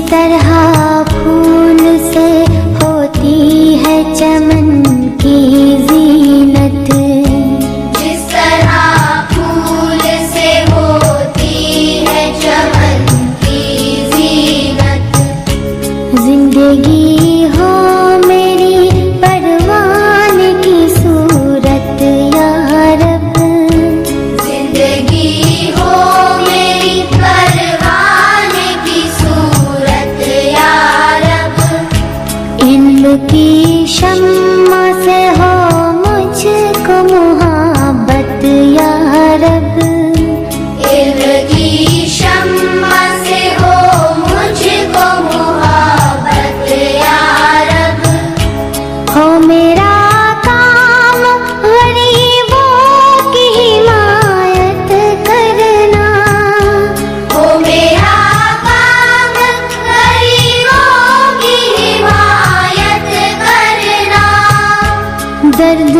तरह फूल से होती है चमन की जीनत, जिस तरह फूल से होती है चमन की जीनत, जिंदगी हो मेरी परवान की सूरत या रब, जिंदगी हो मेरी परवान की सूरत या रब, इल्म की शम्मा से हो मुझको मुहब्बत या रब, इल्म की शम्मा से हो मुझको मुहब्बत या रब, हो मेरा काम गरीबों की हिमायत करना, हो मेरा काम गरीबों की हिमायत करना, दर्द